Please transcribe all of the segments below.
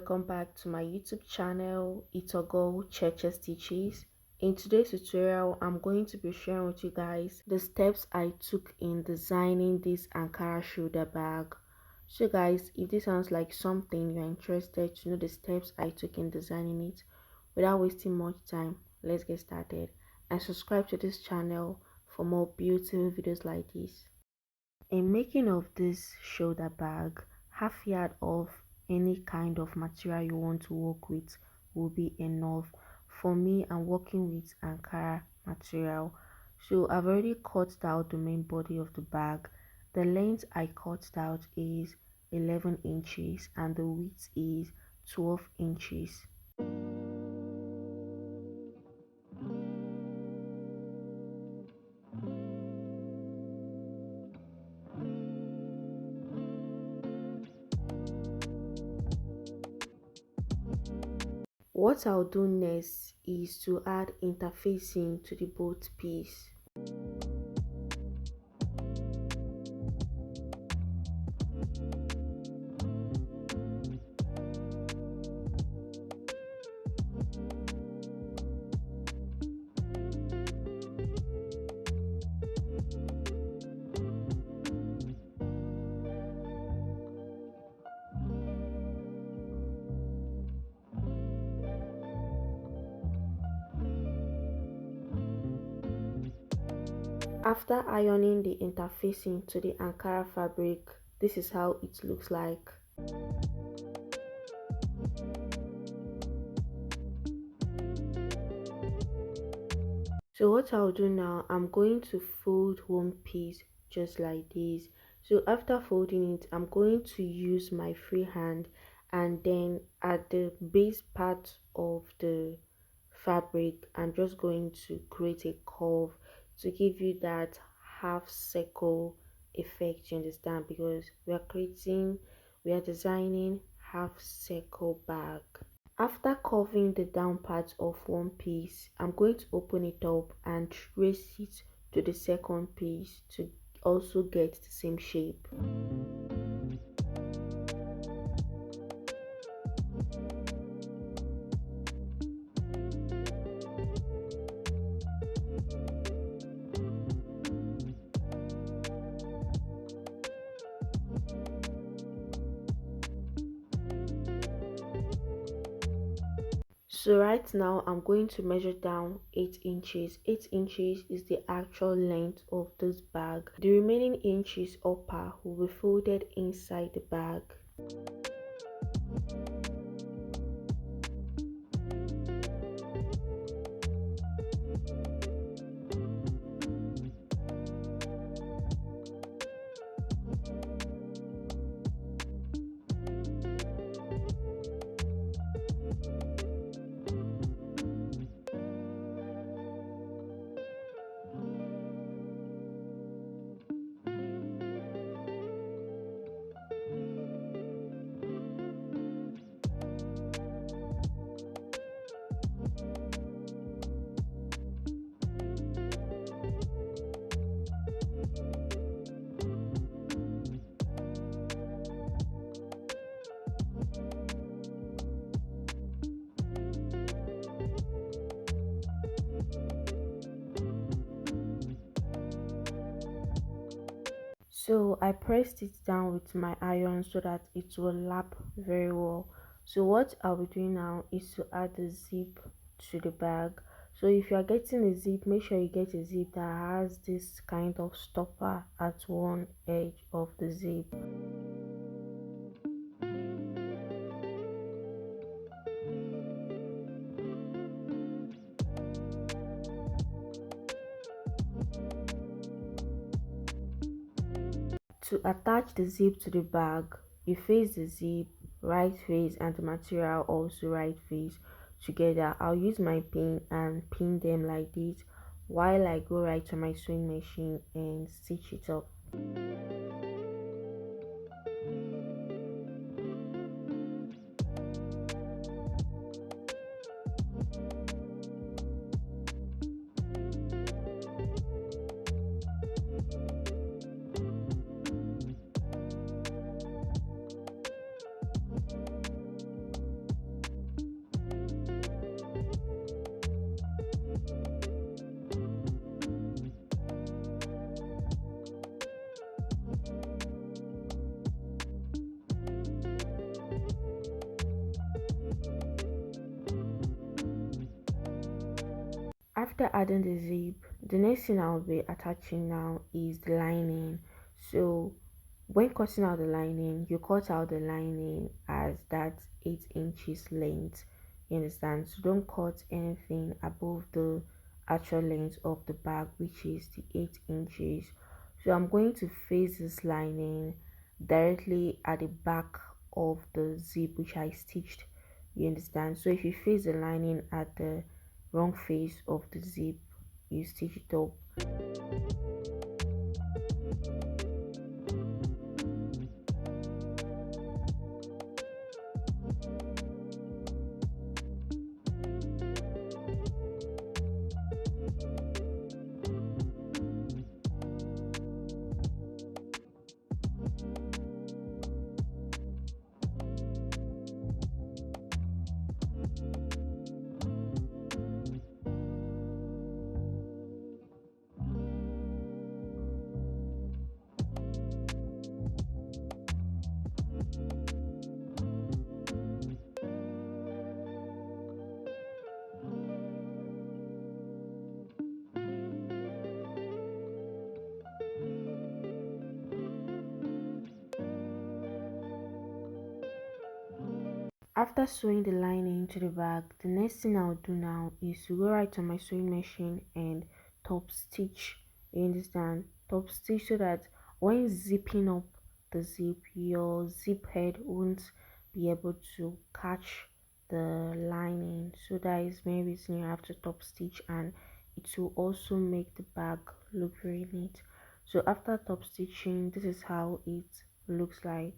welcome back to my YouTube channel, Itogo Church Stitches. In today's tutorial, I'm going to be sharing with you guys the steps I took in designing this Ankara shoulder bag. So guys, if this sounds like something you're interested to know the steps I took in designing it, without wasting much time, let's get started and subscribe to this channel for more beautiful videos like this. In making of this shoulder bag, half yard of any kind of material you want to work with will be enough. For me, I'm working with Ankara material, so I've already cut out the main body of the bag. The length I cut out is 11 inches and the width is 12 inches. What I'll do next is to add interfacing to the both piece. After ironing the interfacing to the Ankara fabric, this is how it looks like. So what I'll do now, I'm going to fold one piece just like this. So after folding it, I'm going to use my free hand, and then at the base part of the fabric, I'm just going to create a curve to give you that half circle effect, you understand, because we are designing half circle bag. After covering the down part of one piece, I'm going to open it up and trace it to the second piece to also get the same shape. So right now I'm going to measure down 8 inches. 8 inches is the actual length of this bag. The remaining inches upper will be folded inside the bag. So I pressed it down with my iron so that it will lap very well. So what I'll be doing now is to add the zip to the bag. So if you are getting a zip, make sure you get a zip that has this kind of stopper at one edge of the zip. To attach the zip to the bag, you face the zip right face and the material also right face together. I'll use my pin and pin them like this while I go right to my sewing machine and stitch it up. After adding the zip, the next thing I'll be attaching now is the lining. So when cutting out the lining, you cut out the lining as that 8 inches length. You understand? So don't cut anything above the actual length of the bag, which is the 8 inches. So I'm going to face this lining directly at the back of the zip which I stitched. You understand? So if you face the lining at the wrong face of the zip, you stitch it up. After sewing the lining to the bag, the next thing I'll do now is to go right on my sewing machine and top stitch. You understand? Top stitch so that when zipping up the zip, your zip head won't be able to catch the lining. So that is main reason you have to top stitch, and it will also make the bag look very neat. So after top stitching, this is how it looks like.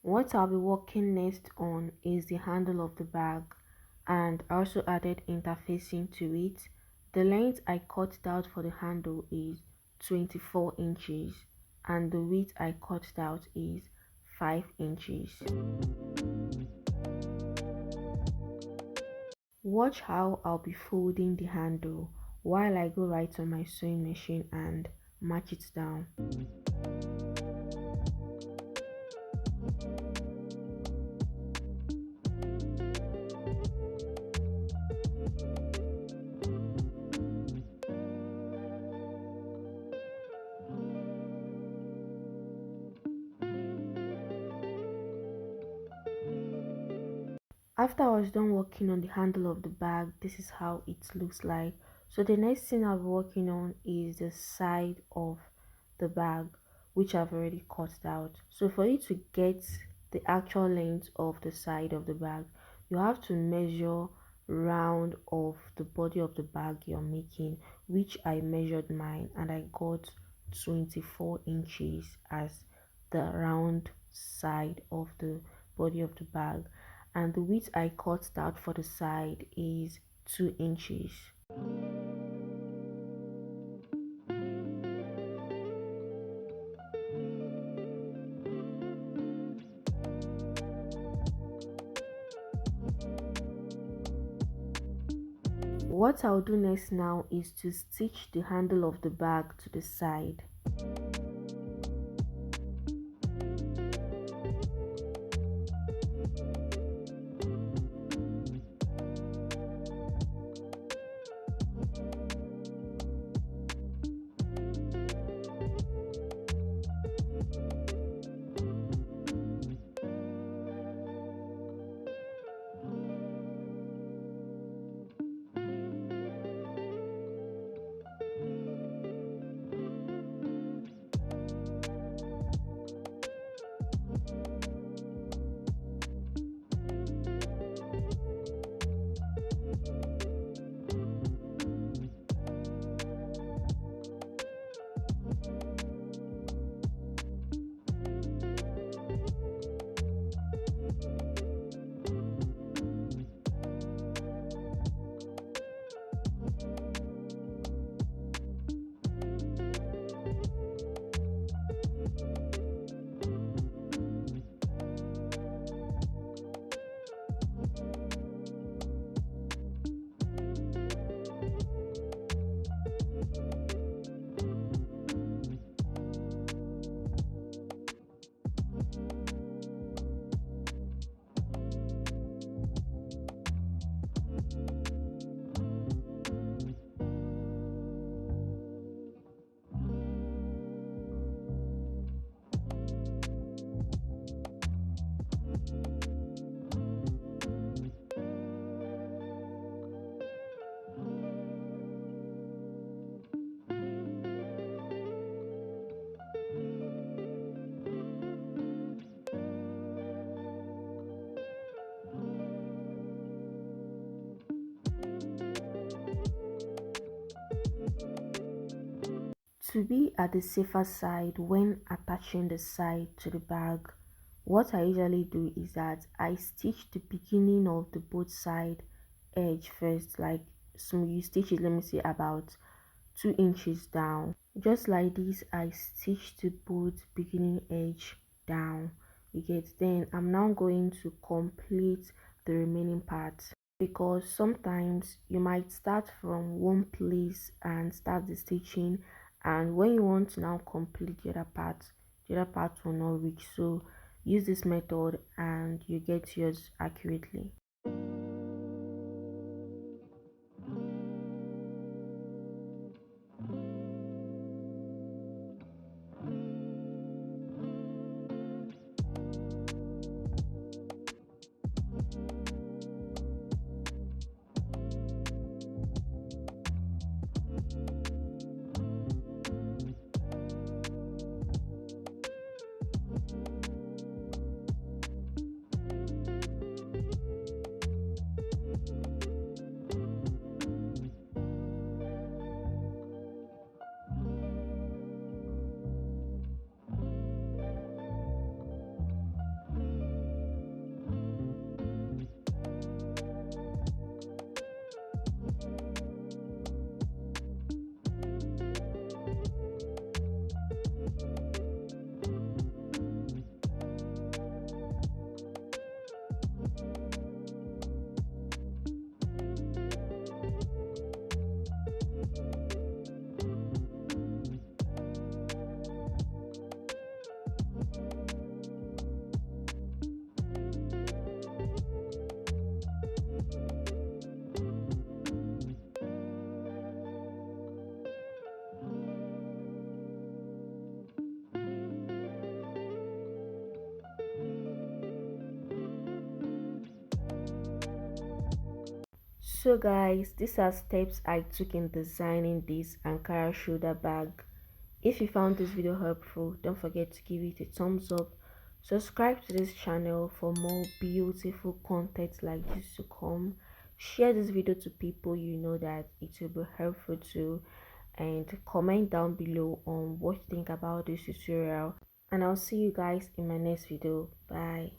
What I'll be working next on is the handle of the bag, and I also added interfacing to it. The length I cut out for the handle is 24 inches and the width I cut out is 5 inches. Watch how I'll be folding the handle while I go right on my sewing machine and match it down. After I was done working on the handle of the bag, this is how it looks like. So the next thing I'll be working on is the side of the bag, which I've already cut out. So for you to get the actual length of the side of the bag, you have to measure round of the body of the bag you're making, which I measured mine and I got 24 inches as the round side of the body of the bag, and the width I cut out for the side is 2 inches. What I'll do next now is to stitch the handle of the bag to the side. To be at the safer side when attaching the side to the bag, what I usually do is that I stitch the beginning of the both side edge first, like so you stitch it, let me say about 2 inches down. Just like this, I stitch the both beginning edge down. You get, then I'm now going to complete the remaining part, because sometimes you might start from one place and start the stitching, and when you want to now complete the other part will not reach. So use this method and you get yours accurately. So guys, these are steps I took in designing this Ankara shoulder bag. If you found this video helpful, don't forget to give it a thumbs up. Subscribe to this channel for more beautiful content like this to come. Share this video to people you know that it will be helpful to, and comment down below on what you think about this tutorial. And I'll see you guys in my next video. Bye.